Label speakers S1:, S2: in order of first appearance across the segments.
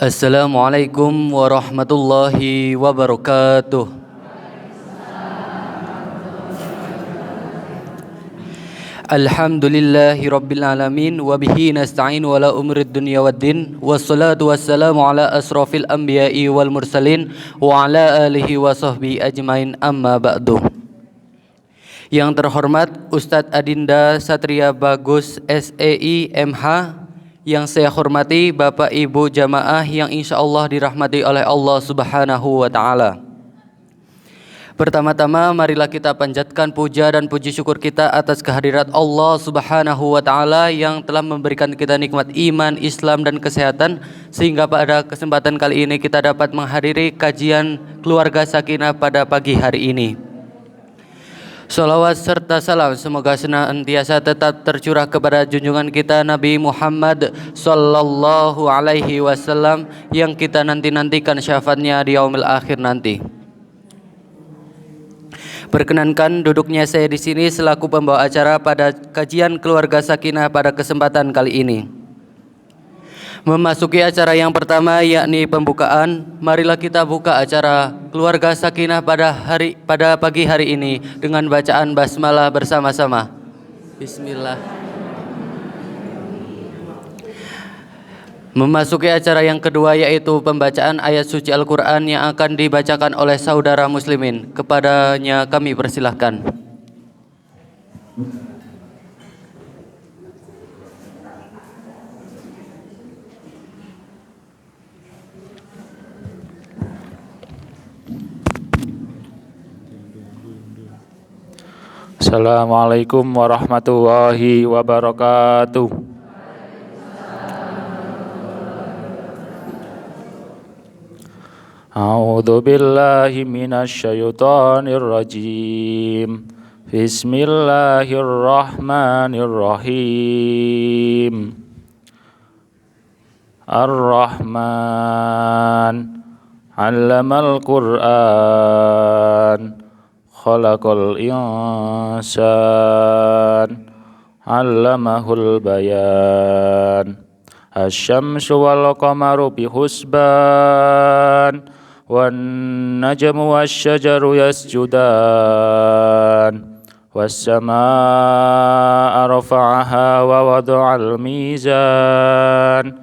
S1: Assalamualaikum warahmatullahi wabarakatuh. Alhamdulillahi rabbil alamin wa bihi nasta'in wala umrid dunya waddin wassalatu wassalamu ala asrafil anbiya'i wal mursalin wa ala alihi wa sahbihi ajmain amma ba'du. Yang terhormat Ustadz Adinda Satria Bagus SEI MH, yang saya hormati Bapak Ibu jamaah yang insya Allah dirahmati oleh Allah Subhanahu wa Ta'ala. Pertama-tama marilah kita panjatkan puja dan puji syukur kita atas kehadirat Allah Subhanahu wa Ta'ala yang telah memberikan kita nikmat iman, Islam dan kesehatan, sehingga pada kesempatan kali ini kita dapat menghadiri kajian Keluarga Sakinah pada pagi hari ini. Salawat serta salam semoga senantiasa tetap tercurah kepada junjungan kita Nabi Muhammad sallallahu alaihi wasallam yang kita nantikan syafaatnya di yaumil akhir nanti. Perkenankan duduknya saya di sini selaku pembawa acara pada kajian Keluarga Sakinah pada kesempatan kali ini. Memasuki acara yang pertama yakni pembukaan, marilah kita buka acara Keluarga Sakinah pada pagi hari ini dengan bacaan basmalah bersama-sama. Bismillah. Memasuki acara yang kedua yaitu pembacaan ayat suci Al-Quran yang akan dibacakan oleh saudara muslimin. Kepadanya kami persilahkan.
S2: Assalamualaikum warahmatullahi wabarakatuh. A'udzu billahi minasy syaithanir rajim. Bismillahirrahmanirrahim. Ar-Rahman 'allamal Qur'an. Khalaqal insan 'allamahul bayan. Asy-syamsu wal qamaru bihusban wan najmu wasy-syajaru yasjudan was-samaa'a rafa'aha wa wada'al mizan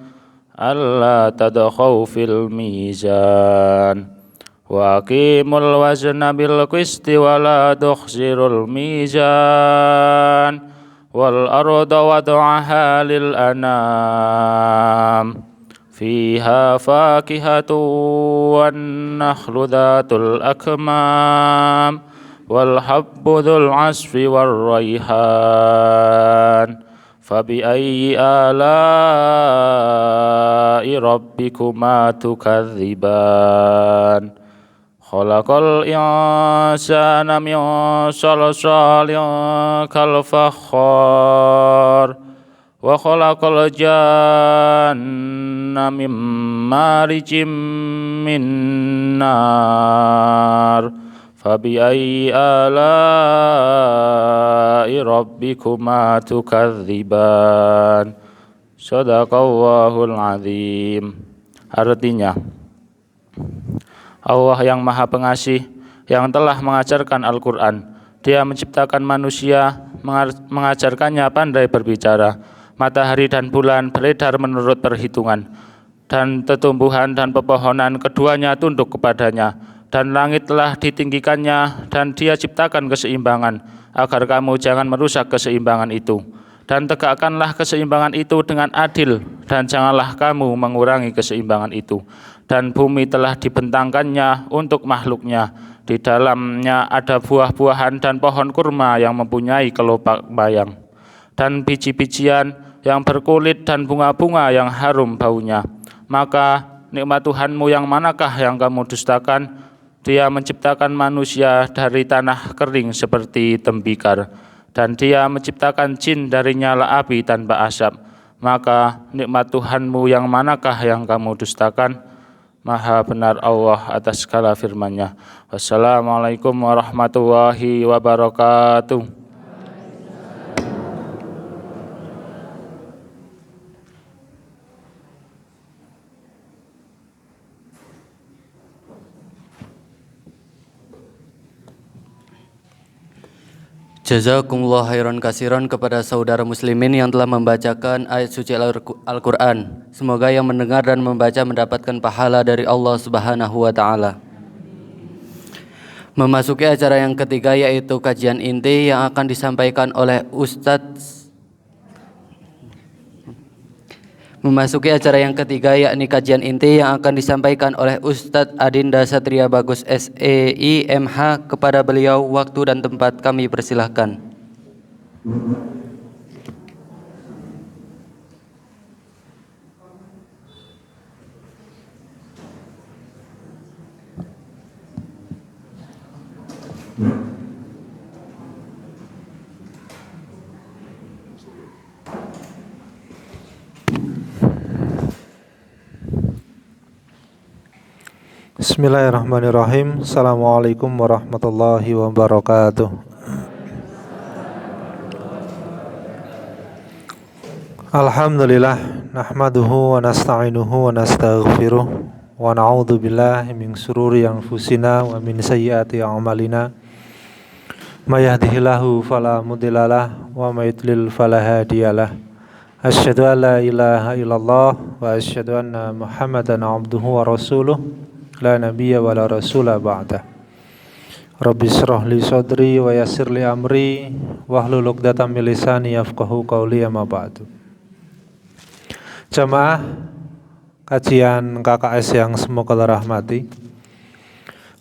S2: alla tadkhaw fil mizan wa aqimul wazna bil qisti wa la tukhsirul mizan wal arda wada'aha lil anam fiha fakihatu wan nakhlu dhatul akmam wal habbu dhul asfi war rayhan fabi ayyi ala'i rabbikuma tukadziban. Khalaqal insana min salsalin kal fakhar wa khalaqal janna min marijim min nar fabi ayyi ala'i rabbikuma tukadziban. Shadaqallahul azim. Artinya, Allah yang Maha Pengasih yang telah mengajarkan Al-Quran. Dia menciptakan manusia, mengajarkannya pandai berbicara. Matahari dan bulan beredar menurut perhitungan, dan tetumbuhan dan pepohonan keduanya tunduk kepadanya. Dan langit telah ditinggikannya, dan Dia ciptakan keseimbangan, agar kamu jangan merusak keseimbangan itu. Dan tegakkanlah keseimbangan itu dengan adil, dan janganlah kamu mengurangi keseimbangan itu. Dan bumi telah dibentangkannya untuk makhluknya. Di dalamnya ada buah-buahan dan pohon kurma yang mempunyai kelopak bayang, dan biji-bijian yang berkulit dan bunga-bunga yang harum baunya. Maka nikmat Tuhanmu yang manakah yang kamu dustakan? Dia menciptakan manusia dari tanah kering seperti tembikar, dan Dia menciptakan jin dari nyala api tanpa asap. Maka nikmat Tuhanmu yang manakah yang kamu dustakan? Maha benar Allah atas segala firman-Nya. Wassalamualaikum warahmatullahi wabarakatuh.
S1: Jazakumullah khairan kasiran kepada saudara muslimin yang telah membacakan ayat suci Al-Quran. Semoga yang mendengar dan membaca mendapatkan pahala dari Allah Subhanahu wa Ta'ala. Memasuki acara yang ketiga, yaitu kajian inti yang akan disampaikan oleh Ustadz. Memasuki acara yang ketiga, yakni kajian inti yang akan disampaikan oleh Ustadz Adinda Satria Bagus SEI MH. Kepada beliau waktu dan tempat kami persilahkan.
S3: Bismillahirrahmanirrahim. Assalamualaikum warahmatullahi wabarakatuh. Alhamdulillah, nahmaduhu wa nasta'inuhu wa nastaghfiruh wa na'udzu billahi min syururi anfusina wa min sayyiati a'malina. May yahdihillahu fala mudhillalah wa may yudlil fala hadiyalah. Asyhadu an la ilaha illallah wa asyhadu anna Muhammadan abduhu wa rasuluh. La nabiyya wa la rasula ba'dah. Rabbi shrah li sadri wa yassir li amri wahlul 'uqdatam min lisani yafqahu qawli amma ba'du. Jamaah kajian KKS yang semoga rahmati.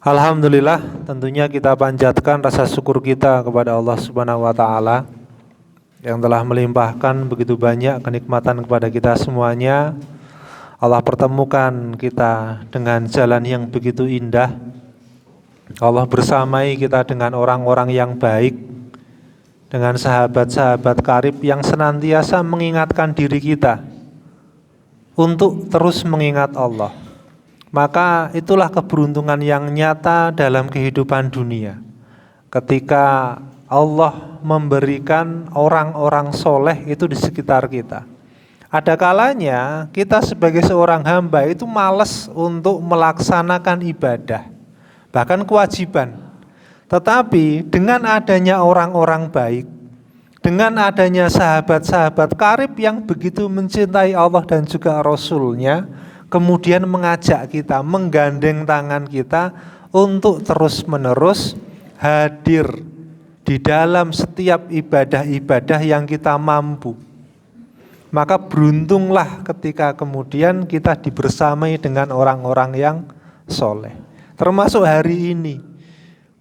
S3: Alhamdulillah, tentunya kita panjatkan rasa syukur kita kepada Allah Subhanahu wa Ta'ala yang telah melimpahkan begitu banyak kenikmatan kepada kita semuanya. Allah pertemukan kita dengan jalan yang begitu indah. Allah bersamai kita dengan orang-orang yang baik, dengan sahabat-sahabat karib yang senantiasa mengingatkan diri kita untuk terus mengingat Allah. Maka itulah keberuntungan yang nyata dalam kehidupan dunia, ketika Allah memberikan orang-orang soleh itu di sekitar kita. Ada kalanya kita sebagai seorang hamba itu malas untuk melaksanakan ibadah, bahkan kewajiban. Tetapi dengan adanya orang-orang baik, dengan adanya sahabat-sahabat karib yang begitu mencintai Allah dan juga Rasul-Nya, kemudian mengajak kita, menggandeng tangan kita untuk terus-menerus hadir di dalam setiap ibadah-ibadah yang kita mampu. Maka beruntunglah ketika kemudian kita dibersamai dengan orang-orang yang soleh. Termasuk hari ini.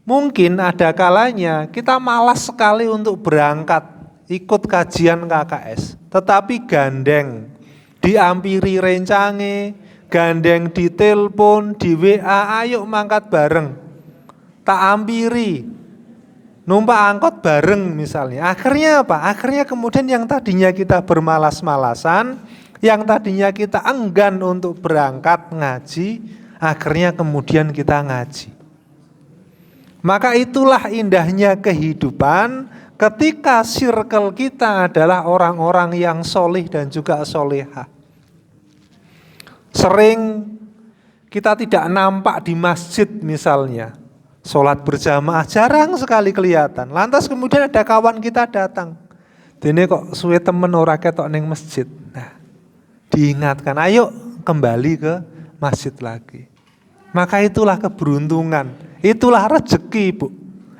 S3: Mungkin ada kalanya kita malas sekali untuk berangkat ikut kajian KKS. Tetapi gandeng, diampiri rencange, gandeng di telepon, di WA, ayo mangkat bareng. Tak ampiri. Numpak angkot bareng misalnya. Akhirnya apa? Akhirnya kemudian yang tadinya kita bermalas-malasan, yang tadinya kita enggan untuk berangkat ngaji, akhirnya kemudian kita ngaji. Maka itulah indahnya kehidupan ketika circle kita adalah orang-orang yang solih dan juga solehah. Sering kita tidak nampak di masjid misalnya. Sholat berjamaah jarang sekali kelihatan. Lantas kemudian ada kawan kita datang. Dene kok suwe temen ora ketok ning masjid. Nah, diingatkan, ayo kembali ke masjid lagi. Maka itulah keberuntungan. Itulah rezeki, Bu.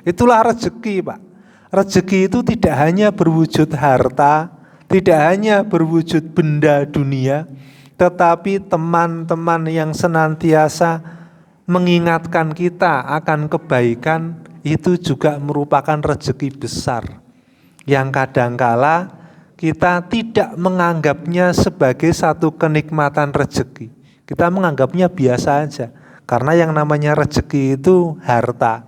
S3: Itulah rezeki, Pak. Rezeki itu tidak hanya berwujud harta, tidak hanya berwujud benda dunia, tetapi teman-teman yang senantiasa mengingatkan kita akan kebaikan itu juga merupakan rezeki besar yang kadangkala kita tidak menganggapnya sebagai satu kenikmatan rezeki. Kita menganggapnya biasa aja karena yang namanya rezeki itu harta,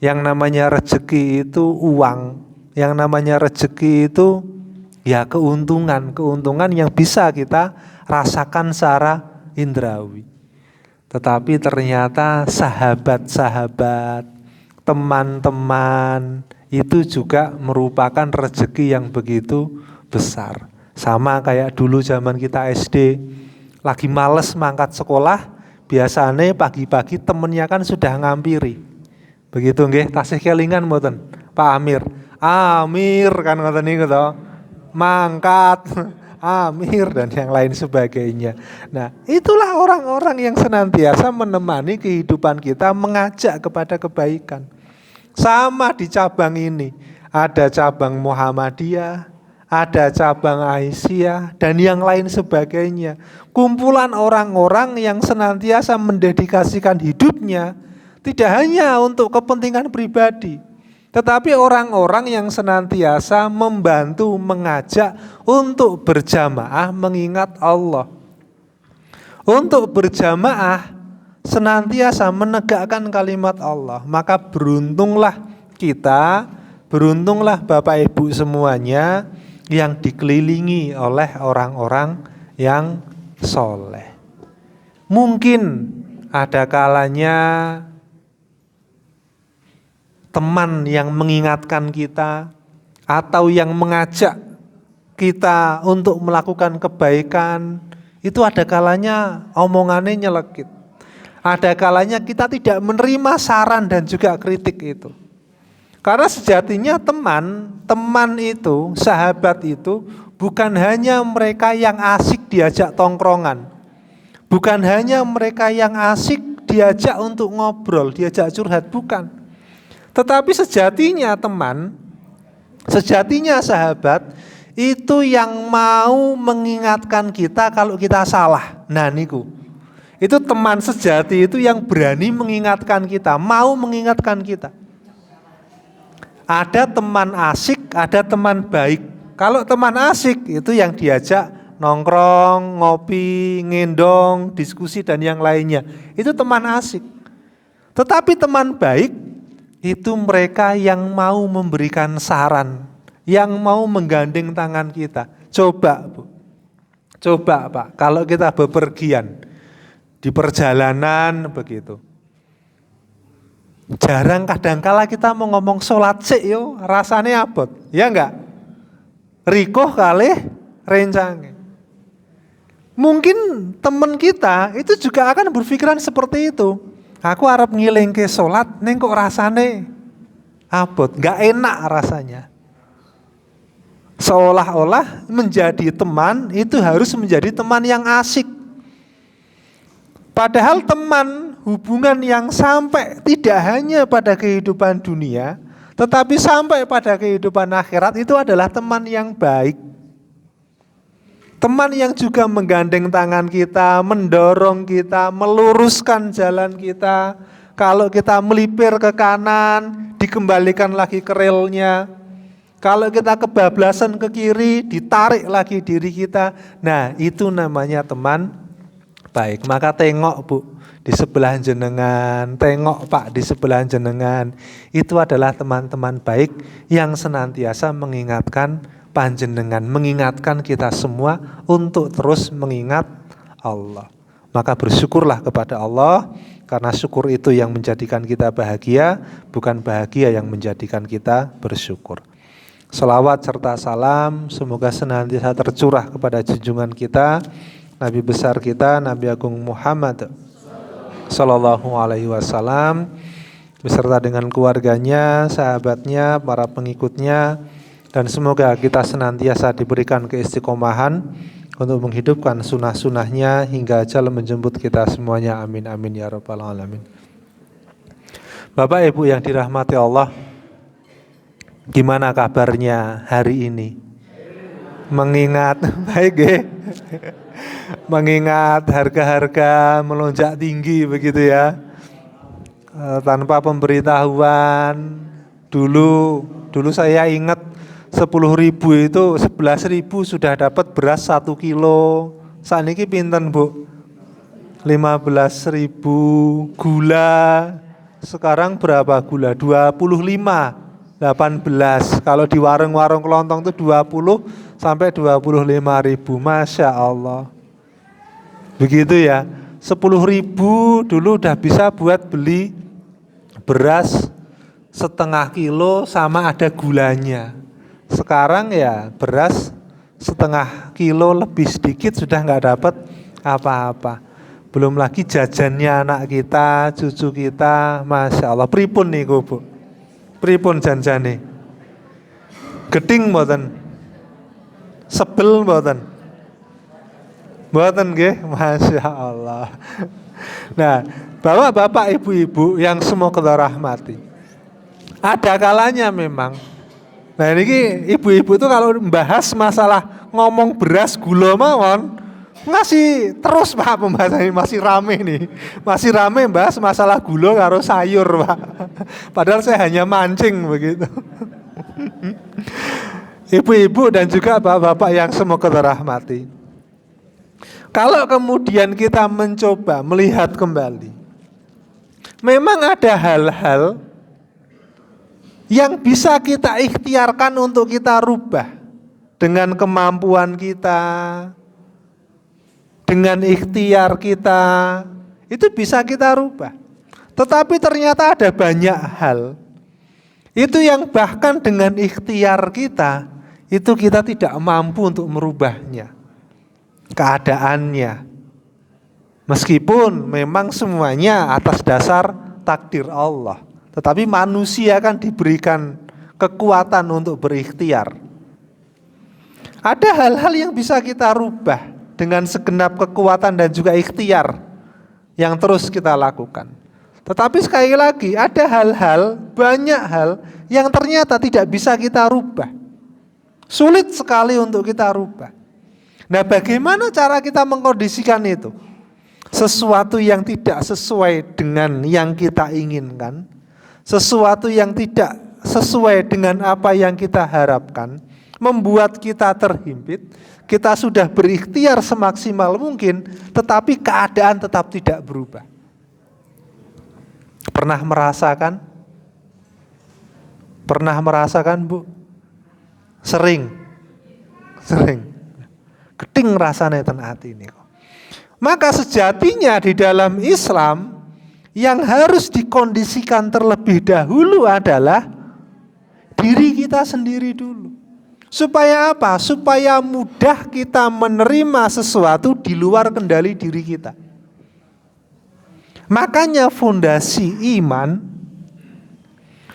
S3: yang namanya rezeki itu uang, yang namanya rezeki itu ya keuntungan yang bisa kita rasakan secara indrawi. Tetapi ternyata sahabat-sahabat, teman-teman itu juga merupakan rezeki yang begitu besar. Sama kayak dulu zaman kita SD, lagi males mangkat sekolah, biasanya pagi-pagi temennya kan sudah ngampiri. Begitu nggih, tasih kelingan mboten Pak Amir. Amir kan ngoten niku to. Mangkat, Amir dan yang lain sebagainya. Nah, itulah orang-orang yang senantiasa menemani kehidupan kita, mengajak kepada kebaikan. Sama di cabang ini, ada cabang Muhammadiyah, ada cabang Aisyah, dan yang lain sebagainya. Kumpulan orang-orang yang senantiasa mendedikasikan hidupnya, tidak hanya untuk kepentingan pribadi, tetapi orang-orang yang senantiasa membantu, mengajak untuk berjamaah mengingat Allah. Untuk berjamaah senantiasa menegakkan kalimat Allah. Maka beruntunglah kita, beruntunglah Bapak Ibu semuanya yang dikelilingi oleh orang-orang yang soleh. Mungkin ada kalanya teman yang mengingatkan kita atau yang mengajak kita untuk melakukan kebaikan, itu ada kalanya omongannya nyelekit. Ada kalanya kita tidak menerima saran dan juga kritik itu. Karena sejatinya teman itu, sahabat itu bukan hanya mereka yang asik diajak tongkrongan. Bukan hanya mereka yang asik diajak untuk ngobrol, diajak curhat, bukan. Tetapi sejatinya teman, sejatinya sahabat itu yang mau mengingatkan kita kalau kita salah. Nah niku. Itu teman sejati itu yang berani mengingatkan kita, mau mengingatkan kita. Ada teman asik, ada teman baik. Kalau teman asik itu yang diajak nongkrong, ngopi, ngendong, diskusi dan yang lainnya. Itu teman asik. Tetapi teman baik itu mereka yang mau memberikan saran, yang mau menggandeng tangan kita. Coba Bu, coba Pak, kalau kita bepergian di perjalanan begitu, jarang kadangkala kita mau ngomong sholat sik yo, rasane abot, ya enggak? Rikoh kalih rencange. Mungkin teman kita itu juga akan berpikiran seperti itu. Aku arep ngilingke sholat, neng kok rasane abot, enggak enak rasanya. Seolah-olah menjadi teman itu harus menjadi teman yang asik. Padahal teman, hubungan yang sampai tidak hanya pada kehidupan dunia, tetapi sampai pada kehidupan akhirat itu adalah teman yang baik. Teman yang juga menggandeng tangan kita, mendorong kita, meluruskan jalan kita. Kalau kita melipir ke kanan, dikembalikan lagi ke relnya. Kalau kita kebablasan ke kiri, ditarik lagi diri kita. Nah, itu namanya teman baik. Maka tengok Bu di sebelah jenengan, tengok Pak di sebelah jenengan. Itu adalah teman-teman baik yang senantiasa mengingatkan panjenengan, mengingatkan kita semua untuk terus mengingat Allah. Maka bersyukurlah kepada Allah, karena syukur itu yang menjadikan kita bahagia, bukan bahagia yang menjadikan kita bersyukur. Selawat serta salam semoga senantiasa tercurah kepada junjungan kita, Nabi besar kita, Nabi Agung Muhammad Sallallahu Alaihi Wasallam, beserta dengan keluarganya, sahabatnya, para pengikutnya, dan semoga kita senantiasa diberikan keistiqomahan untuk menghidupkan sunnah-sunnahnya hingga ajal menjemput kita semuanya. Amin amin ya rabbal alamin. Bapak Ibu yang dirahmati Allah, gimana kabarnya hari ini? Mengingat baik ya. Mengingat harga-harga melonjak tinggi begitu ya. Tanpa pemberitahuan. Dulu saya ingat 10.000 itu 11.000 sudah dapat beras 1 kilo. Saat ini pinten Bu? 15.000. Gula sekarang berapa gula? 25, 18. Kalau di warung-warung kelontong itu 20 sampai 25.000. Masya Allah. Begitu ya. 10.000 dulu udah bisa buat beli beras setengah kilo sama ada gulanya. Sekarang ya beras setengah kilo lebih sedikit sudah nggak dapat apa-apa. Belum lagi jajannya anak kita, cucu kita, Masya Allah. Pripun nih Bu? Pripun janjane? Geding mboten? Sebel mboten? Mboten nggih, Masya Allah. Nah, Bapak-bapak, ibu-ibu yang semoga kita rahmati. Ada kalanya memang. Nah ini ibu-ibu tuh kalau membahas masalah ngomong beras gula mawon, ngasih terus Pak pembahasan ini masih rame nih. Masih rame bahas masalah gula karo sayur Pak. Padahal saya hanya mancing begitu. Ibu-ibu dan juga bapak-bapak yang semoga kita rahmati. Kalau kemudian kita mencoba melihat kembali, memang ada hal-hal yang bisa kita ikhtiarkan untuk kita rubah dengan kemampuan kita, dengan ikhtiar kita, itu bisa kita rubah. Tetapi ternyata ada banyak hal itu yang bahkan dengan ikhtiar kita, itu kita tidak mampu untuk merubahnya, keadaannya. Meskipun memang semuanya atas dasar takdir Allah, tetapi manusia kan diberikan kekuatan untuk berikhtiar. Ada hal-hal yang bisa kita rubah dengan segenap kekuatan dan juga ikhtiar yang terus kita lakukan. Tetapi sekali lagi ada hal-hal, banyak hal yang ternyata tidak bisa kita rubah. Sulit sekali untuk kita rubah. Nah, bagaimana cara kita mengkondisikan itu? Sesuatu yang tidak sesuai dengan yang kita inginkan, sesuatu yang tidak sesuai dengan apa yang kita harapkan, membuat kita terhimpit. Kita sudah berikhtiar semaksimal mungkin, tetapi keadaan tetap tidak berubah. Pernah merasakan? Pernah merasakan, Bu? Sering. Geding rasanya ten hati ini kok. Maka sejatinya di dalam Islam yang harus dikondisikan terlebih dahulu adalah diri kita sendiri dulu. Supaya apa? Supaya mudah kita menerima sesuatu di luar kendali diri kita. Makanya fondasi iman,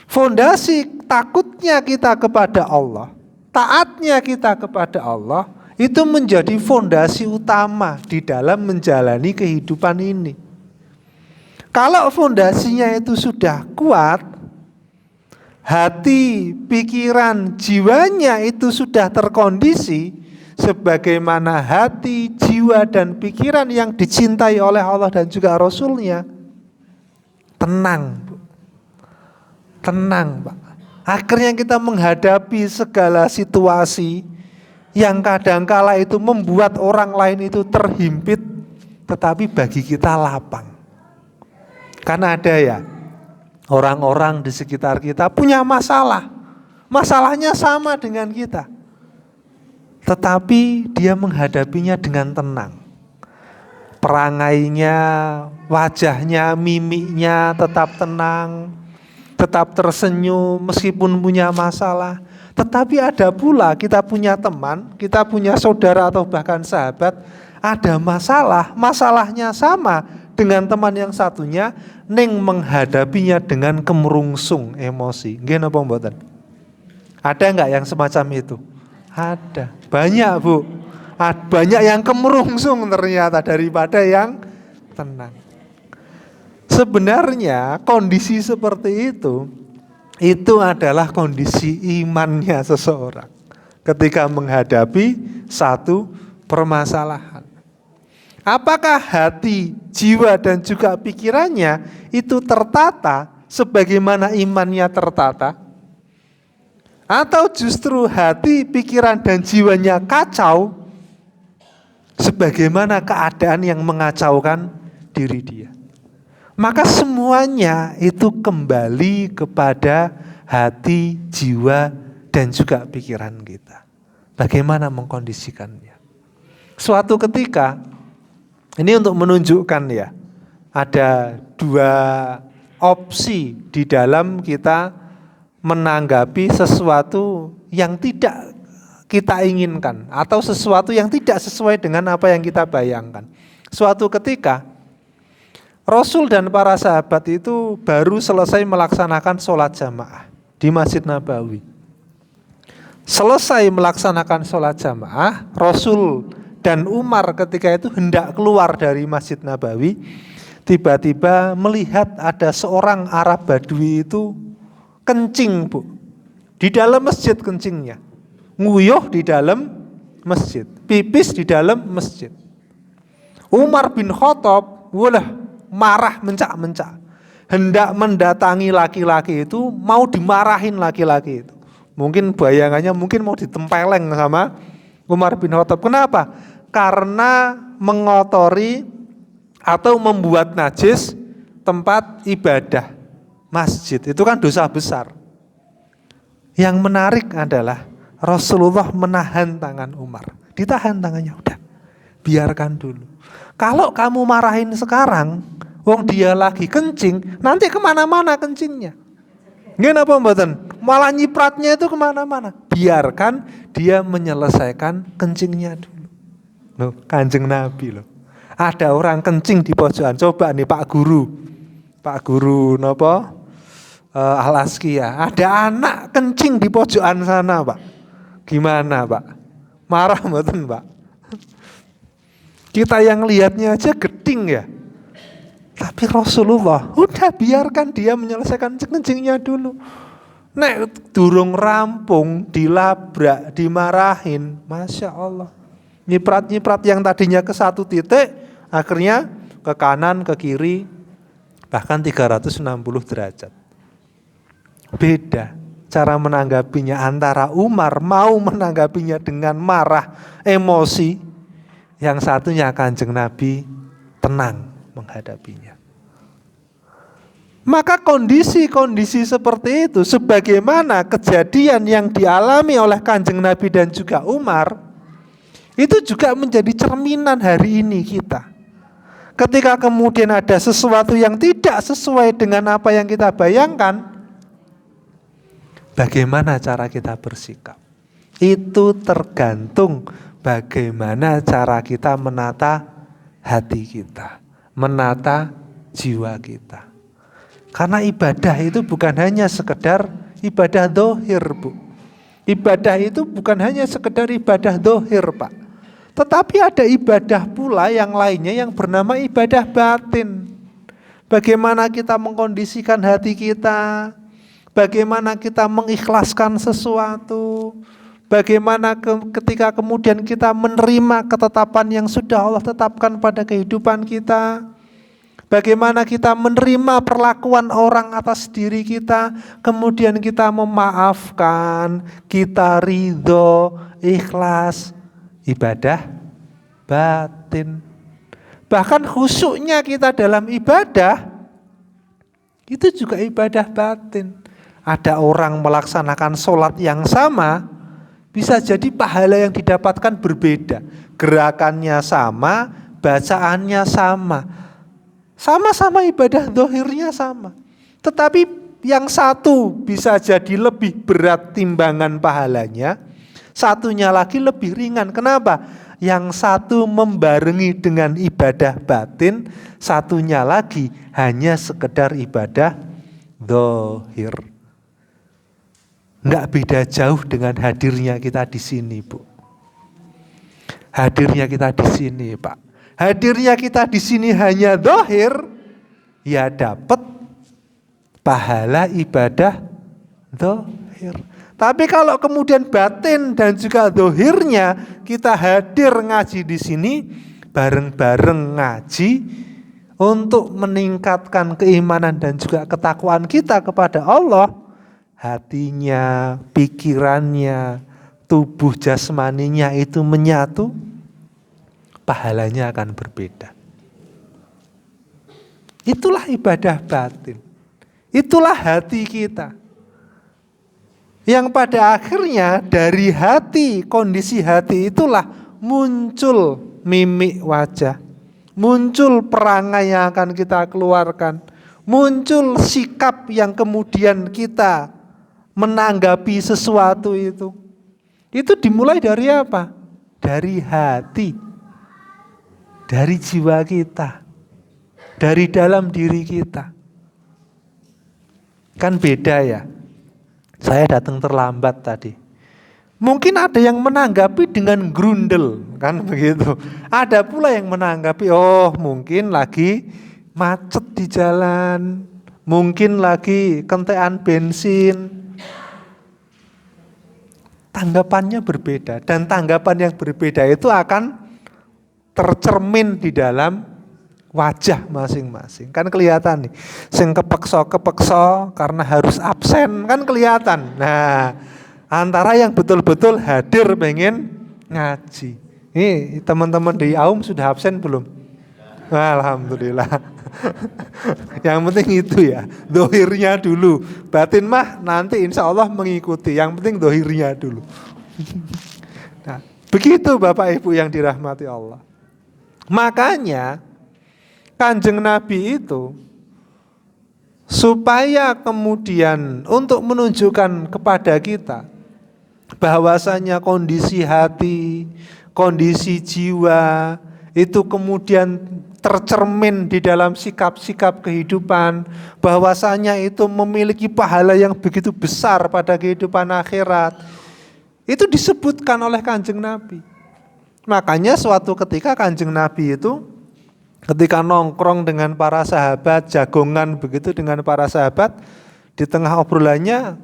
S3: fondasi takutnya kita kepada Allah, taatnya kita kepada Allah, itu menjadi fondasi utama di dalam menjalani kehidupan ini. Kalau fondasinya itu sudah kuat, hati, pikiran, jiwanya itu sudah terkondisi sebagaimana hati, jiwa, dan pikiran yang dicintai oleh Allah dan juga Rasul-Nya, tenang, tenang Pak. Akhirnya kita menghadapi segala situasi yang kadangkala itu membuat orang lain itu terhimpit, tetapi bagi kita lapang. Karena ada ya orang-orang di sekitar kita punya masalah, masalahnya sama dengan kita, tetapi dia menghadapinya dengan tenang. Perangainya, wajahnya, mimiknya tetap tenang, tetap tersenyum meskipun punya masalah. Tetapi ada pula kita punya teman, kita punya saudara atau bahkan sahabat, ada masalah, masalahnya sama dengan teman yang satunya, ning menghadapinya dengan kemerungsung emosi. Nggih napa mboten? Ada enggak yang semacam itu? Ada. Banyak, Bu. Banyak yang kemerungsung ternyata daripada yang tenang. Sebenarnya kondisi seperti itu adalah kondisi imannya seseorang ketika menghadapi satu permasalahan. Apakah hati, jiwa, dan juga pikirannya itu tertata sebagaimana imannya tertata? Atau justru hati, pikiran, dan jiwanya kacau sebagaimana keadaan yang mengacaukan diri dia? Maka semuanya itu kembali kepada hati, jiwa, dan juga pikiran kita. Bagaimana mengkondisikannya? Suatu ketika, ini untuk menunjukkan ya, ada dua opsi di dalam kita menanggapi sesuatu yang tidak kita inginkan atau sesuatu yang tidak sesuai dengan apa yang kita bayangkan. Suatu ketika Rasul dan para sahabat itu baru selesai melaksanakan sholat jamaah di Masjid Nabawi. Selesai melaksanakan sholat jamaah, Rasul dan Umar ketika itu hendak keluar dari Masjid Nabawi, tiba-tiba melihat ada seorang Arab Badui itu kencing, Bu. Di dalam masjid kencingnya. Nguyuh di dalam masjid, pipis di dalam masjid. Umar bin Khattab marah mencak-mencak. Hendak mendatangi laki-laki itu, mau dimarahin laki-laki itu. Mungkin bayangannya mau ditempeleng sama Umar bin Khattab. Kenapa? Karena mengotori atau membuat najis tempat ibadah masjid. Itu kan dosa besar. Yang menarik adalah Rasulullah menahan tangan Umar. Ditahan tangannya, udah biarkan dulu. Kalau kamu marahin sekarang, wong dia lagi kencing, nanti kemana-mana kencingnya. Nggih napa mboten? Malah nyipratnya itu kemana-mana. Biarkan dia menyelesaikan kencingnya dulu. Loh, Kanjeng Nabi loh. Ada orang kencing di pojokan. Coba nih Pak Guru napa? Al-Askia. Ada anak kencing di pojokan sana, Pak. Gimana, Pak? Marah mboten, Pak? Kita yang lihatnya aja geding ya. Tapi Rasulullah, udah biarkan dia menyelesaikan kencingnya dulu. Nek durung rampung, dilabrak, dimarahin, Masya Allah. Nyiprat-nyiprat yang tadinya ke satu titik, akhirnya ke kanan, ke kiri, bahkan 360 derajat. Beda cara menanggapinya antara Umar mau menanggapinya dengan marah, emosi. Yang satunya Kanjeng Nabi tenang menghadapinya. Maka kondisi-kondisi seperti itu, sebagaimana kejadian yang dialami oleh Kanjeng Nabi dan juga Umar, itu juga menjadi cerminan hari ini kita. Ketika kemudian ada sesuatu yang tidak sesuai dengan apa yang kita bayangkan, bagaimana cara kita bersikap? Itu tergantung bagaimana cara kita menata hati kita, menata jiwa kita. Karena ibadah itu bukan hanya sekedar ibadah dohir, Bu. Ibadah itu bukan hanya sekedar ibadah dohir, Pak. Tetapi ada ibadah pula yang lainnya yang bernama ibadah batin. Bagaimana kita mengkondisikan hati kita, bagaimana kita mengikhlaskan sesuatu, bagaimana ketika kemudian kita menerima ketetapan yang sudah Allah tetapkan pada kehidupan kita. Bagaimana kita menerima perlakuan orang atas diri kita, kemudian kita memaafkan, kita ridho, ikhlas, ibadah batin. Bahkan khusyuknya kita dalam ibadah, itu juga ibadah batin. Ada orang melaksanakan sholat yang sama, bisa jadi pahala yang didapatkan berbeda. Gerakannya sama, bacaannya sama. Sama-sama ibadah dohirnya sama. Tetapi yang satu bisa jadi lebih berat timbangan pahalanya, satunya lagi lebih ringan. Kenapa? Yang satu membarengi dengan ibadah batin, satunya lagi hanya sekedar ibadah dohir. Enggak beda jauh dengan hadirnya kita di sini, Bu. Hadirnya kita di sini, Pak. Hadirnya kita di sini hanya dohir, ya dapat pahala ibadah dohir. Tapi kalau kemudian batin dan juga dohirnya kita hadir ngaji di sini, bareng-bareng ngaji untuk meningkatkan keimanan dan juga ketakwaan kita kepada Allah, hatinya, pikirannya, tubuh jasmaninya itu menyatu, pahalanya akan berbeda. Itulah ibadah batin. Itulah hati kita. Yang pada akhirnya dari hati, kondisi hati itulah muncul mimik wajah. Muncul perangai yang akan kita keluarkan. Muncul sikap yang kemudian kita menanggapi sesuatu itu. Itu dimulai dari apa? Dari hati. Dari jiwa kita, dari dalam diri kita. Kan beda ya. Saya datang terlambat tadi. Mungkin ada yang menanggapi dengan grundel, kan begitu. Ada pula yang menanggapi, oh mungkin lagi macet di jalan, mungkin lagi kentean bensin. Tanggapannya berbeda, dan tanggapan yang berbeda itu akan tercermin di dalam wajah masing-masing. Kan kelihatan nih, sing kepeksa karena harus absen, kan kelihatan. Nah, antara yang betul-betul hadir pengen ngaji. Ini teman-teman di AUM sudah absen belum? Alhamdulillah. Yang penting itu ya, dohirnya dulu. Batin mah nanti insya Allah mengikuti. Yang penting dohirnya dulu. Nah, begitu Bapak Ibu yang dirahmati Allah. Makanya Kanjeng Nabi itu supaya kemudian untuk menunjukkan kepada kita bahwasanya kondisi hati, kondisi jiwa itu kemudian tercermin di dalam sikap-sikap kehidupan, bahwasanya itu memiliki pahala yang begitu besar pada kehidupan akhirat. Itu disebutkan oleh Kanjeng Nabi. Makanya suatu ketika Kanjeng Nabi itu ketika nongkrong dengan para sahabat, jagongan begitu dengan para sahabat, di tengah obrolannya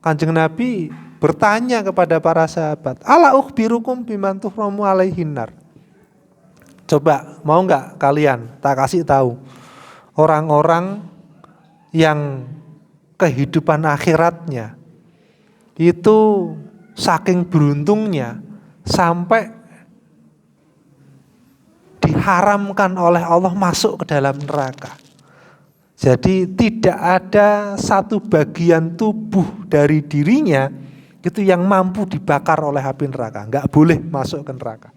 S3: Kanjeng Nabi bertanya kepada para sahabat, ala ukhbirukum biman tuhramu alaihin nar. Coba mau enggak kalian tak kasih tahu orang-orang yang kehidupan akhiratnya itu saking beruntungnya sampai diharamkan oleh Allah masuk ke dalam neraka. Jadi tidak ada satu bagian tubuh dari dirinya itu yang mampu dibakar oleh api neraka. Enggak boleh masuk ke neraka.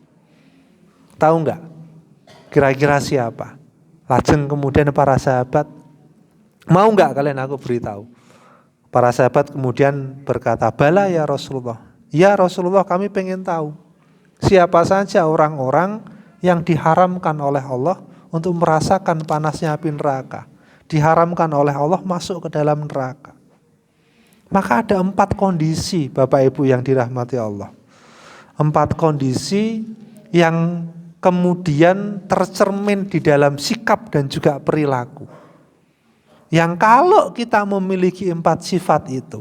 S3: Tahu enggak? Kira-kira siapa? Lajeng kemudian para sahabat, mau enggak kalian aku beritahu? Para sahabat kemudian berkata, bala ya Rasulullah. Ya Rasulullah, kami pengen tahu. Siapa saja orang-orang yang diharamkan oleh Allah untuk merasakan panasnya api neraka. Diharamkan oleh Allah masuk ke dalam neraka. Maka ada 4 kondisi Bapak Ibu yang dirahmati Allah. 4 kondisi yang kemudian tercermin di dalam sikap dan juga perilaku. Yang kalau kita memiliki 4 sifat itu,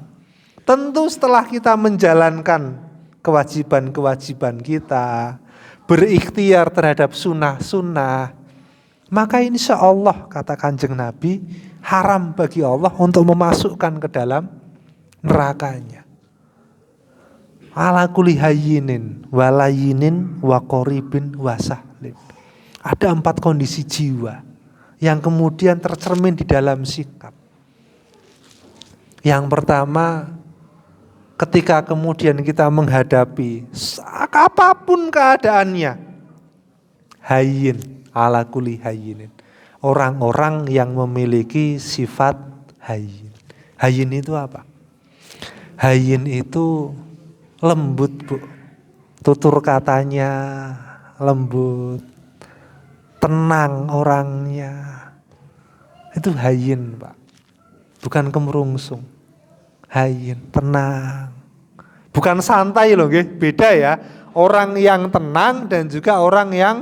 S3: tentu setelah kita menjalankan kewajiban-kewajiban kita, berikhtiar terhadap sunnah-sunnah, maka insya Allah kata Kanjeng Nabi, haram bagi Allah untuk memasukkan ke dalam nerakanya. Ala kulli hayyinin walayinin wa qaribin wa sahlin. Ada 4 kondisi jiwa yang kemudian tercermin di dalam sikap. Yang pertama, ketika kemudian kita menghadapi apapun keadaannya, hayyin, ala kulli hayyinin. Orang-orang yang memiliki sifat hayyin. Hayyin itu apa? Hayyin itu lembut, Bu. Tutur katanya lembut, tenang orangnya. Itu hayyin, Pak. Bukan kemerungsung. Hayyin, tenang. Bukan santai loh, nggih. Beda ya. Orang yang tenang dan juga orang yang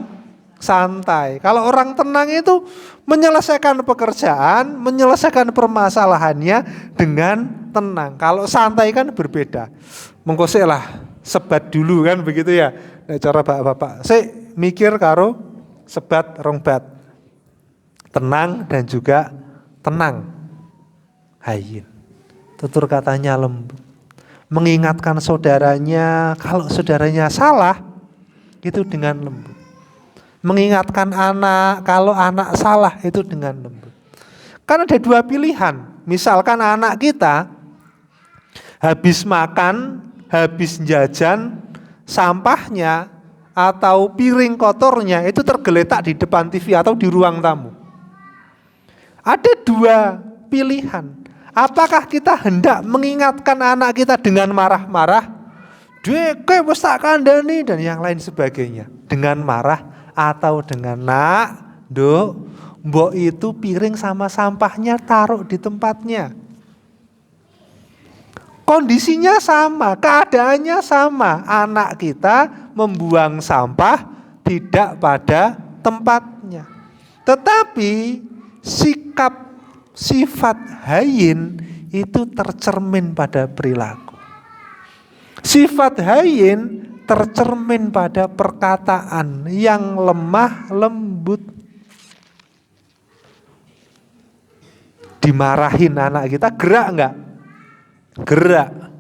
S3: santai. Kalau orang tenang itu menyelesaikan pekerjaan, menyelesaikan permasalahannya dengan tenang. Kalau santai kan berbeda. Mengkosek lah, sebat dulu kan begitu ya. Nah, cara bapak-bapak, saya mikir karo sebat rongbat. Tenang dan juga tenang. Hayyin. Tutur katanya lembut. Mengingatkan saudaranya, kalau saudaranya salah, itu dengan lembut. Mengingatkan anak, kalau anak salah, itu dengan lembut. Kan ada 2 pilihan. Misalkan anak kita habis makan, habis jajan, sampahnya atau piring kotornya itu tergeletak di depan TV atau di ruang tamu. Ada 2 pilihan. Apakah kita hendak mengingatkan anak kita dengan marah-marah, "Dek, wis tak kandhani," dan yang lain sebagainya, dengan marah, atau dengan, "Nak, Nduk, mbok itu piring sama sampahnya taruh di tempatnya." Kondisinya sama, keadaannya sama. Anak kita membuang sampah tidak pada tempatnya. Tetapi sifat hayyin itu tercermin pada perilaku. Sifat hayyin tercermin pada perkataan yang lemah lembut. Dimarahin anak kita, gerak enggak? Gerak.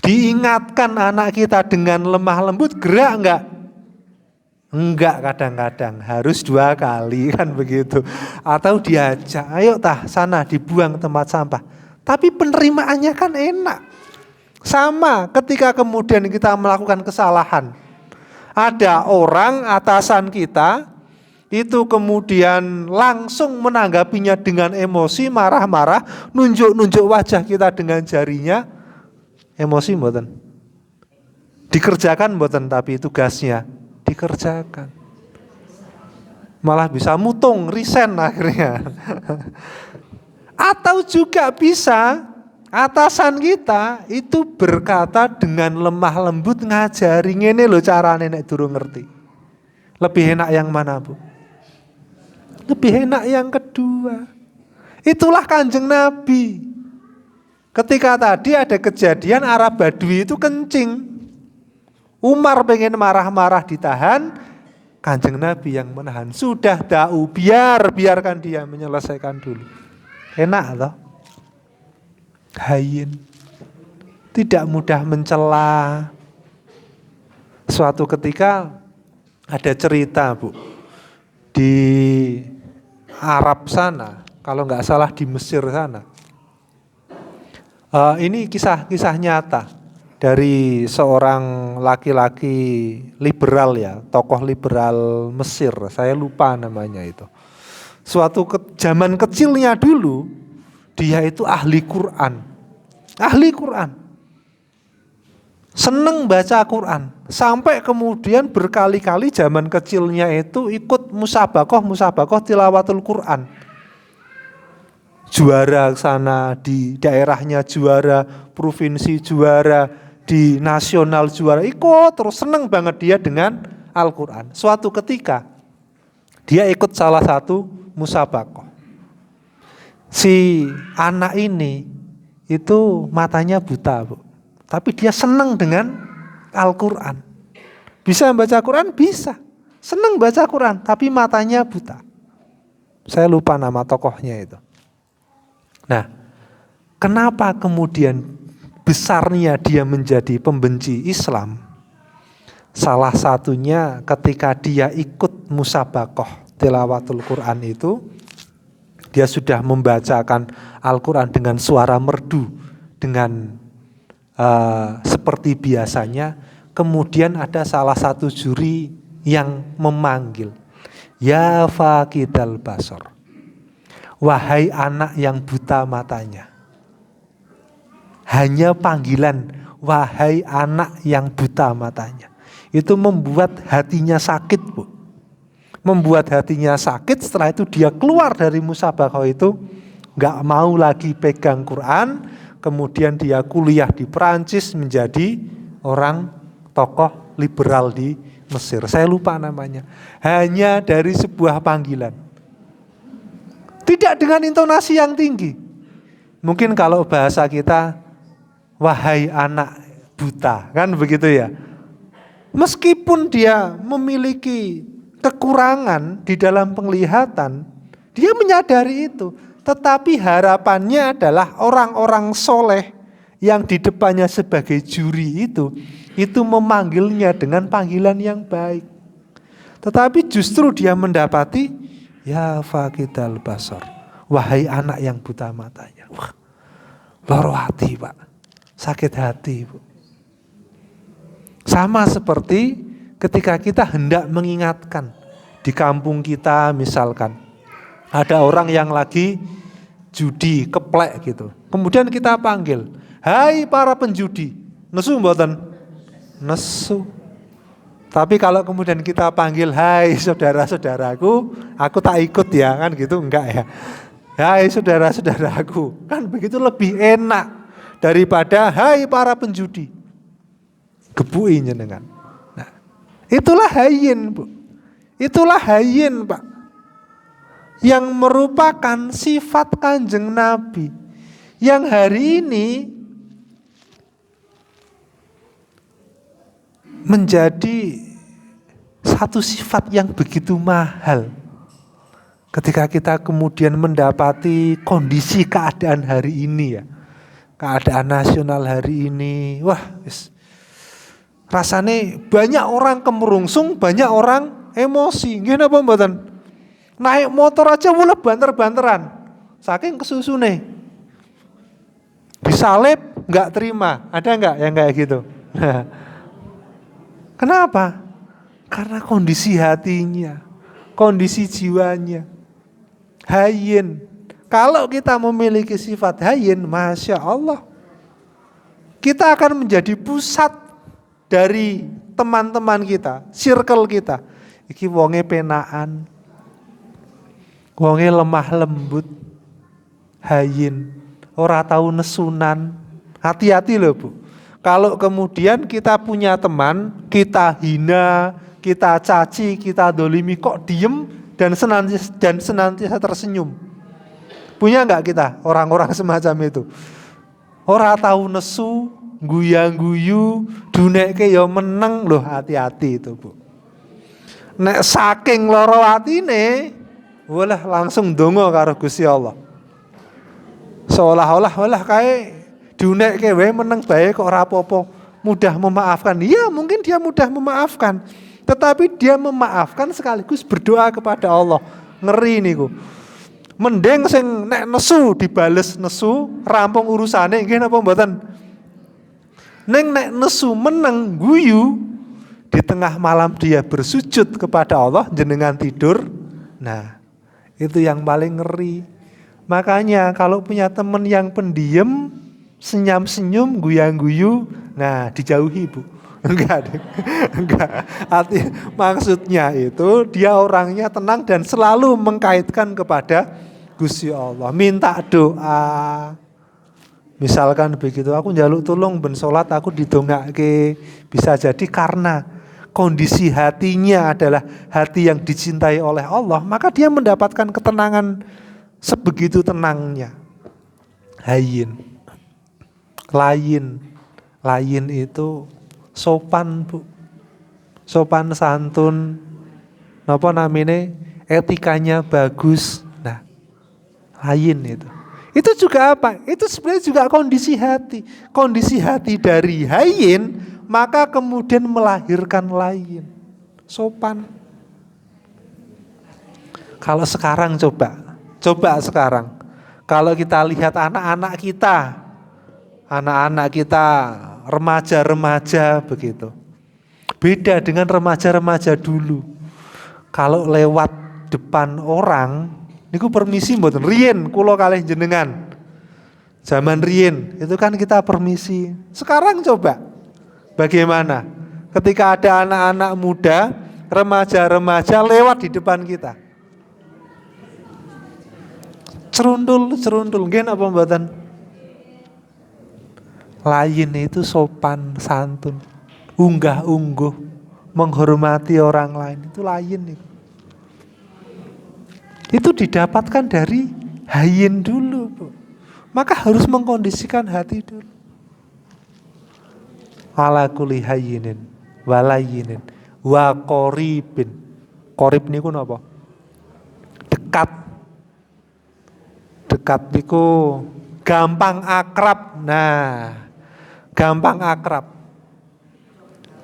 S3: Diingatkan anak kita dengan lemah lembut, gerak enggak? Enggak, kadang-kadang harus 2 kali kan begitu. Atau diajak, ayo sana dibuang tempat sampah. Tapi penerimaannya kan enak. Sama ketika kemudian kita melakukan kesalahan. Ada orang atasan kita itu kemudian langsung menanggapinya dengan emosi, marah-marah, nunjuk-nunjuk wajah kita dengan jarinya. Emosi mboten? Dikerjakan mboten, tapi tugasnya dikerjakan. Malah bisa mutung, resign akhirnya. Atau juga bisa atasan kita itu berkata dengan lemah lembut, ngajari ngene lho carane nek durung ngerti. Lebih enak yang mana, Bu? Lebih enak yang kedua. Itulah Kanjeng Nabi. Ketika tadi ada kejadian Arab Badui itu kencing. Umar pengen marah-marah ditahan, Kanjeng Nabi yang menahan. Sudah da'u, biarkan dia menyelesaikan dulu. Enak toh? Hayyin. Tidak mudah mencela. Suatu ketika ada cerita, Bu. Di Arab sana, kalau nggak salah di Mesir sana. Ini kisah nyata dari seorang laki-laki liberal ya, tokoh liberal Mesir. Saya lupa namanya itu. Suatu zaman kecilnya dulu, dia itu ahli Quran. Ahli Quran. Seneng baca Quran. Sampai kemudian berkali-kali zaman kecilnya itu ikut musabakoh tilawatul Quran. Juara sana, di daerahnya juara, provinsi juara, di nasional juara, ikut terus, seneng banget dia dengan Al-Quran. Suatu ketika dia ikut salah satu musabakoh. Si anak ini itu matanya buta, Bu. Tapi dia seneng dengan Al-Quran. Bisa baca Quran? Bisa. Seneng baca Quran, tapi matanya buta. Saya lupa nama tokohnya itu. Nah, kenapa kemudian besarnya dia menjadi pembenci Islam? Salah satunya ketika dia ikut musabakoh tilawatul Quran itu, dia sudah membacakan Al-Quran dengan suara merdu, dengan seperti biasanya. Kemudian ada salah satu juri yang memanggil, ya faqidal basar, wahai anak yang buta matanya. Hanya panggilan wahai anak yang buta matanya itu membuat hatinya sakit, Bu. Membuat hatinya sakit. Setelah itu dia keluar dari musabakoh itu, gak mau lagi pegang Quran. Kemudian dia kuliah di Perancis, menjadi orang tokoh liberal di Mesir. Saya lupa namanya. Hanya dari sebuah panggilan. Tidak dengan intonasi yang tinggi. Mungkin kalau bahasa kita, wahai anak buta, kan begitu ya. Meskipun dia memiliki kekurangan di dalam penglihatan, dia menyadari itu. Tetapi harapannya adalah orang-orang soleh yang di depannya sebagai juri itu memanggilnya dengan panggilan yang baik. Tetapi justru dia mendapati, ya faqidal basar, wahai anak yang buta matanya. Wah, loro hati, Pak. Sakit hati, Bu. Sama seperti ketika kita hendak mengingatkan di kampung kita misalkan, ada orang yang lagi judi, keplek gitu. Kemudian kita panggil, hai para penjudi, nesu mboten? Nesu. Tapi kalau kemudian kita panggil, hai saudara-saudaraku, aku tak ikut ya, kan gitu, enggak ya. Hai saudara-saudaraku, kan begitu lebih enak. daripada hai para penjudi. Gebuki jenengan. Nah, itulah hayyin, Bu. Itulah hayyin, Pak. Yang merupakan sifat Kanjeng Nabi. Yang hari ini menjadi satu sifat yang begitu mahal. Ketika kita kemudian mendapati kondisi keadaan hari ini ya. Keadaan nasional hari ini. Wah, rasanya banyak orang kemerungsung, banyak orang emosi. Nggih napa mboten? Naik motor aja mulai banter-banteran. Saking kesusune. Disalib nggak terima. Ada nggak yang kayak gitu? Kenapa? Karena kondisi hatinya, kondisi jiwanya. Hayyin. Kalau kita memiliki sifat hayyin, Masya Allah, kita akan menjadi pusat dari teman-teman kita, circle kita. Iki wonge penaan, wonge lemah lembut, hayyin, ora tahu nesunan. Hati-hati loh, Bu. Kalau kemudian kita punya teman, kita hina, kita caci, kita dolimi, kok diem dan senantiasa tersenyum. Punya nggak kita orang-orang semacam itu? Ora tahu nesu, guyang-guyu, duneke ya meneng loh, hati-hati itu, Bu. Nek saking loro atine, walah langsung donga karo Gusti Allah. Seolah-olah kayak duneke wae meneng bae kok ora apa-apa, mudah memaafkan. Iya, mungkin dia mudah memaafkan. Tetapi dia memaafkan sekaligus berdoa kepada Allah. Ngeri niku. Mending sing nek nesu dibales nesu, rampung urusane nggih napa mboten? Ning nek nesu meneng guyu, di tengah malam dia bersujud kepada Allah jenengan tidur. Nah, itu yang paling ngeri. Makanya kalau punya teman yang pendiam, senyum-senyum, guyang-guyu, nah dijauhi, Bu. Enggak. Maksudnya itu dia orangnya tenang dan selalu mengkaitkan kepada Gusti Allah. Minta doa. Misalkan begitu, aku njaluk tulung ben salat aku didongake. Bisa jadi karena kondisi hatinya adalah hati yang dicintai oleh Allah, maka dia mendapatkan ketenangan sebegitu tenangnya. Hayyin. Layin itu sopan, Bu. Sopan santun. Napa namine? Etikanya bagus. Nah, layin itu. Itu juga apa? Itu sebenarnya juga kondisi hati. Kondisi hati dari hayyin, maka kemudian melahirkan layin. Sopan. Kalau sekarang coba sekarang. Kalau kita lihat anak-anak kita remaja-remaja begitu. Beda dengan remaja-remaja dulu. Kalau lewat depan orang, niku permisi mboten. Riyen kula kalih jenengan. Zaman riyen itu kan kita permisi. Sekarang coba bagaimana? Ketika ada anak-anak muda, remaja-remaja lewat di depan kita. Cerundul, nggih napa mboten? Lain itu sopan, santun, unggah-ungguh, menghormati orang lain, itu lain itu. Itu didapatkan dari hayyin dulu, Bu. Maka harus mengkondisikan hati dulu. Ala kulli hayyinin walayinin wa qoribin. Qorib niku napa? Dekat niku gampang akrab. Nah, gampang akrab.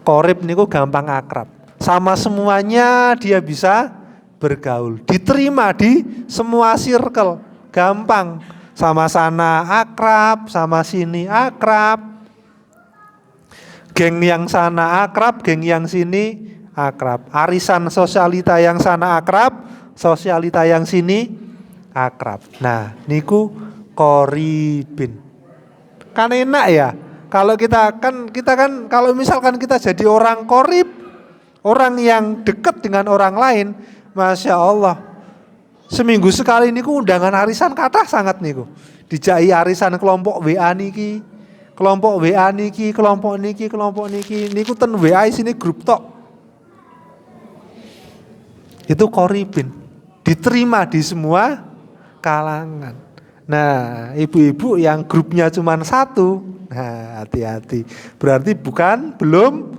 S3: Qorib niku gampang akrab. Sama semuanya dia bisa bergaul. Diterima di semua circle. Gampang. Sama sana akrab, sama sini akrab. Geng yang sana akrab, geng yang sini akrab. Arisan sosialita yang sana akrab, sosialita yang sini akrab. Nah, niku qoribin. Kan enak ya. Kalau kita kan kalau misalkan kita jadi orang qorib, orang yang dekat dengan orang lain, Masya Allah, seminggu sekali niku undangan arisan kathah sangat niku. Dijai arisan kelompok WA niki, kelompok WA niki, kelompok niki, niku ten WA sini grup tok. Itu qoribin, diterima di semua kalangan. Nah, ibu-ibu yang grupnya cuma satu, nah hati-hati. Berarti belum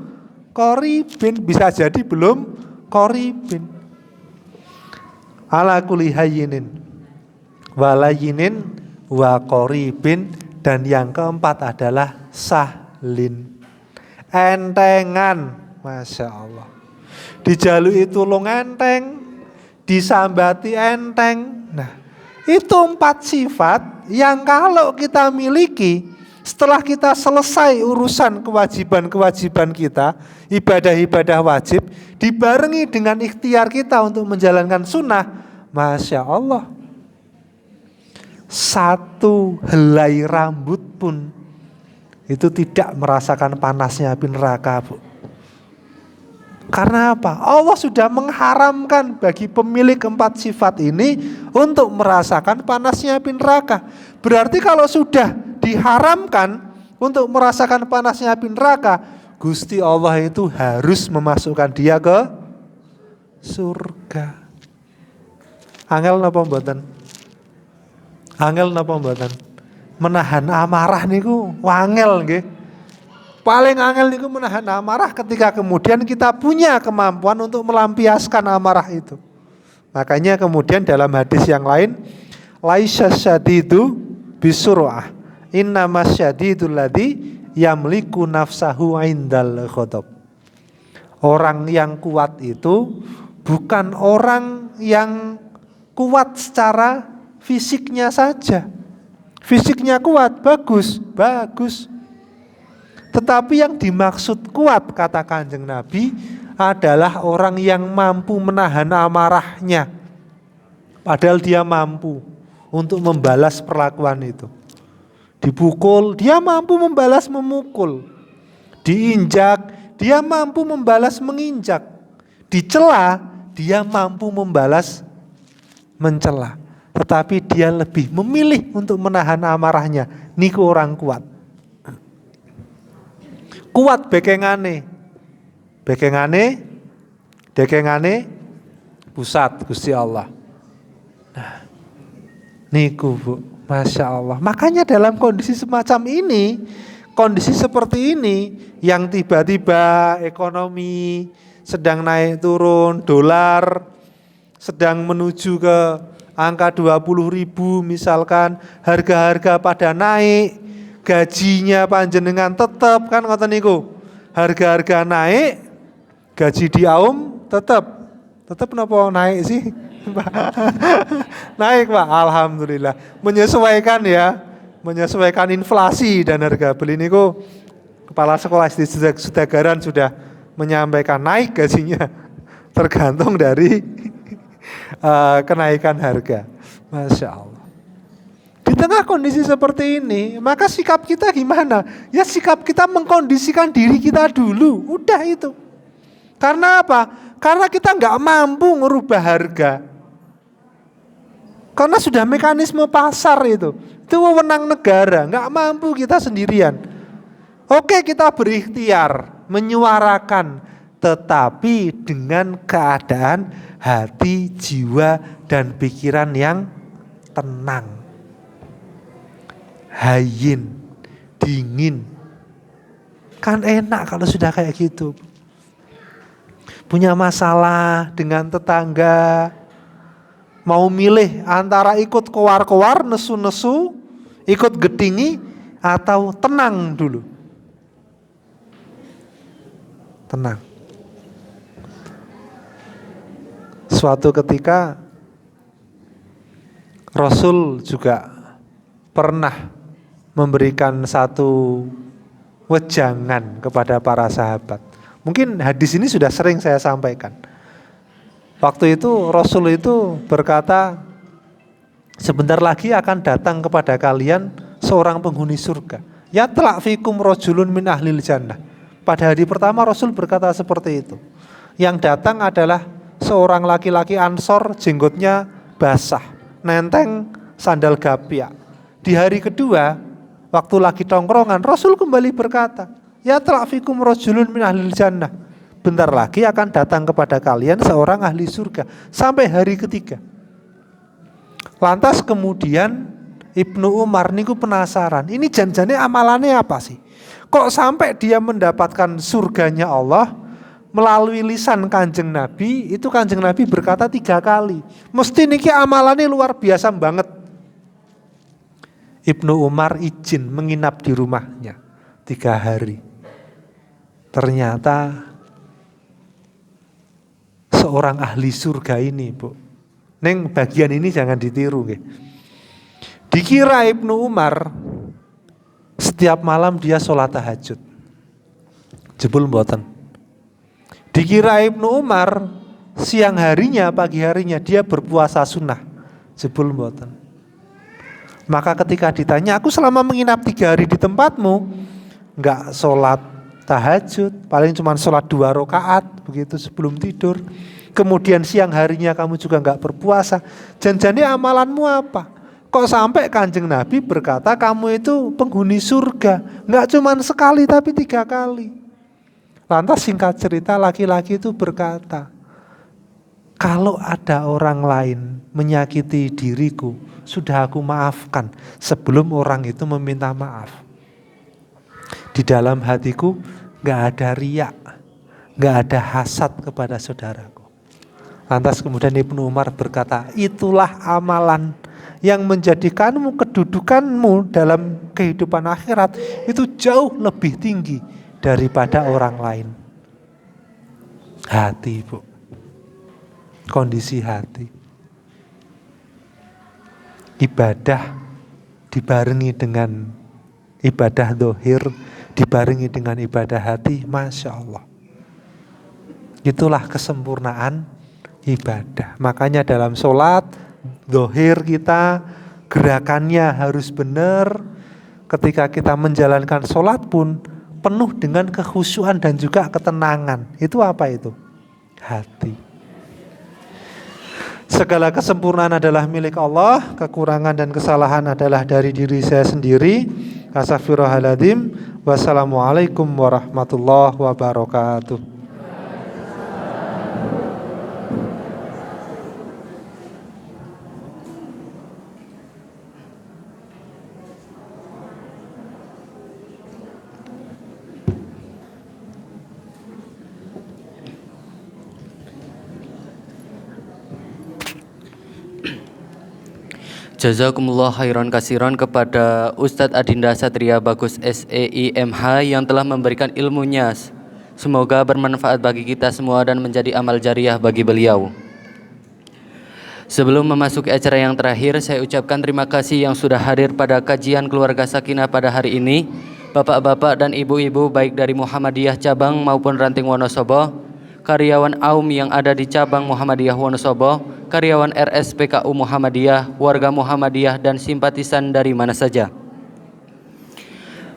S3: qoribin, bisa jadi belum qoribin. Ala kulli hayyinin walayinin wa qoribin, dan yang keempat adalah sahlin, entengan. Masya Allah, dijalui tulung enteng, disambati enteng. Nah, itu 4 sifat yang kalau kita miliki, setelah kita selesai urusan kewajiban-kewajiban kita, ibadah-ibadah wajib, dibarengi dengan ikhtiar kita untuk menjalankan sunnah, Masya Allah, satu helai rambut pun itu tidak merasakan panasnya api neraka, Bu. Karena apa? Allah sudah mengharamkan bagi pemilik 4 sifat ini untuk merasakan panasnya api neraka. Berarti kalau sudah diharamkan untuk merasakan panasnya api neraka, Gusti Allah itu harus memasukkan dia ke surga. Angel napa mboten? Angel napa mboten? Menahan amarah niku wangel nggih. Paling angel niku menahan amarah ketika kemudian kita punya kemampuan untuk melampiaskan amarah itu. Makanya kemudian dalam hadis yang lain, laisa syadidu bisur'ah, innamas syadidul ladzi yamliku nafsahu indal ghadab. Orang yang kuat itu bukan orang yang kuat secara fisiknya saja. Fisiknya kuat, bagus. Tetapi yang dimaksud kuat, kata Kanjeng Nabi, adalah orang yang mampu menahan amarahnya. Padahal dia mampu untuk membalas perlakuan itu. Dipukul, dia mampu membalas memukul. Diinjak, dia mampu membalas menginjak. Dicela, dia mampu membalas mencela. Tetapi dia lebih memilih untuk menahan amarahnya. Niku orang kuat. Kuat bekengane pusat Gusti Allah. Nah, niku Bu, Masya Allah. Makanya dalam kondisi semacam ini, kondisi seperti ini, yang tiba-tiba ekonomi sedang naik turun, dolar sedang menuju ke angka 20.000 misalkan, harga-harga pada naik, gajinya panjenengan tetap kan ngoten niku. Harga-harga naik, gaji diaum tetap napa naik sih? Naik Pak, alhamdulillah. Menyesuaikan ya, menyesuaikan inflasi dan harga beli niku. Kepala sekolah SD Sudagaran sudah menyampaikan naik gajinya tergantung dari kenaikan harga. Masya Allah. Di tengah kondisi seperti ini, maka sikap kita gimana? Ya sikap kita mengkondisikan diri kita dulu. Udah itu. Karena apa? Karena kita nggak mampu merubah harga. Karena sudah mekanisme pasar itu. Itu wewenang negara, nggak mampu kita sendirian. Oke, kita berikhtiar, menyuarakan, tetapi dengan keadaan hati, jiwa, dan pikiran yang tenang, hayyin, dingin. Kan enak kalau sudah kayak gitu. Punya masalah dengan tetangga, mau milih antara ikut kowar-kowar, nesu-nesu, ikut gedingi, atau tenang dulu. Tenang. Suatu ketika Rasul juga pernah memberikan satu wejangan kepada para sahabat. Mungkin hadis ini sudah sering saya sampaikan. Waktu itu Rasul itu berkata, sebentar lagi akan datang kepada kalian seorang penghuni surga. Ya tlak fikum rajulun min ahlil jannah. Pada hari pertama Rasul berkata seperti itu. Yang datang adalah seorang laki-laki Ansor, jenggotnya basah, nenteng sandal gapiak. Di hari kedua waktu lagi tongkrongan, Rasul kembali berkata, ya fikum rajulun min ahlil jannah. Bentar lagi akan datang kepada kalian seorang ahli surga. Sampai hari ketiga. Lantas kemudian Ibnu Umar niku penasaran, ini janjane amalannya apa sih? Kok sampai dia mendapatkan surganya Allah melalui lisan Kanjeng Nabi? Itu Kanjeng Nabi berkata 3 kali. Mesti niki amalannya luar biasa banget. Ibnu Umar izin menginap di rumahnya 3 hari. Ternyata seorang ahli surga ini, Bu. Neng bagian ini jangan ditiru nggih. Dikira Ibnu Umar setiap malam dia sholat tahajud. Jebul mboten. Dikira Ibnu Umar siang harinya, pagi harinya dia berpuasa sunnah. Jebul mboten. Maka ketika ditanya, aku selama menginap 3 hari di tempatmu, enggak sholat tahajud, paling cuma sholat 2 rakaat begitu sebelum tidur. Kemudian siang harinya kamu juga enggak berpuasa. Janjane amalanmu apa? Kok sampai Kanjeng Nabi berkata kamu itu penghuni surga? Enggak cuma sekali tapi 3 kali. Lantas singkat cerita laki-laki itu berkata, kalau ada orang lain menyakiti diriku, sudah aku maafkan sebelum orang itu meminta maaf. Di dalam hatiku enggak ada riak, enggak ada hasad kepada saudaraku. Lantas kemudian Ibnu Umar berkata, itulah amalan yang menjadikanmu, kedudukanmu dalam kehidupan akhirat itu jauh lebih tinggi daripada orang lain. Hati, Bu. Kondisi hati. Ibadah dibarengi dengan ibadah dohir, dibarengi dengan ibadah hati, Masya Allah. Itulah kesempurnaan ibadah. Makanya dalam sholat dohir kita gerakannya harus benar. Ketika kita menjalankan sholat pun penuh dengan kekhusyuan dan juga ketenangan. Itu apa itu? Hati. Segala kesempurnaan adalah milik Allah, kekurangan dan kesalahan adalah dari diri saya sendiri. Astaghfirullahaladzim. Wassalamualaikum warahmatullahi wabarakatuh.
S1: Jazakumullah khairan kasiran kepada Ustadz Adinda Satria Bagus SEIMH yang telah memberikan ilmunya. Semoga bermanfaat bagi kita semua dan menjadi amal jariah bagi beliau. Sebelum memasuki acara yang terakhir, saya ucapkan terima kasih yang sudah hadir pada kajian Keluarga Sakinah pada hari ini. Bapak-bapak dan ibu-ibu baik dari Muhammadiyah cabang maupun Ranting Wonosobo, karyawan AUM yang ada di cabang Muhammadiyah Wonosobo, karyawan RSPKU Muhammadiyah, warga Muhammadiyah dan simpatisan dari mana saja.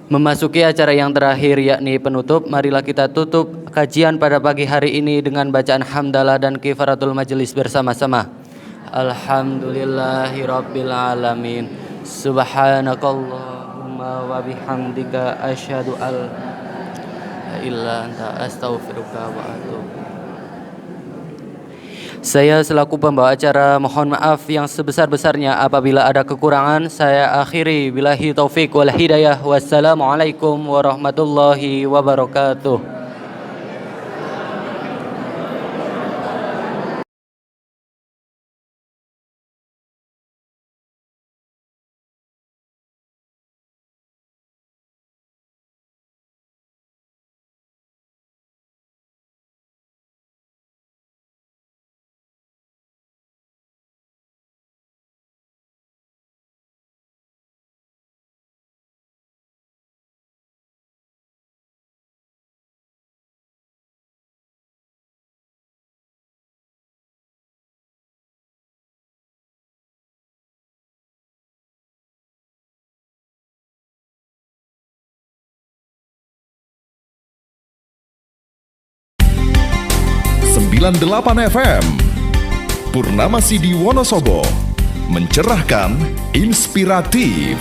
S1: Memasuki acara yang terakhir yakni penutup, marilah kita tutup kajian pada pagi hari ini dengan bacaan hamdalah dan kifaratul majelis bersama-sama. Alhamdulillahirabbil alamin. Subhanakallahumma wa bihamdika asyhadu an la ilaha anta astaghfiruka wa atubu. Saya selaku pembawa acara mohon maaf yang sebesar-besarnya apabila ada kekurangan. Saya akhiri billahi taufik wal hidayah. Wassalamualaikum warahmatullahi wabarakatuh.
S4: .8 FM Purnama Sidi Wonosobo, mencerahkan, inspiratif.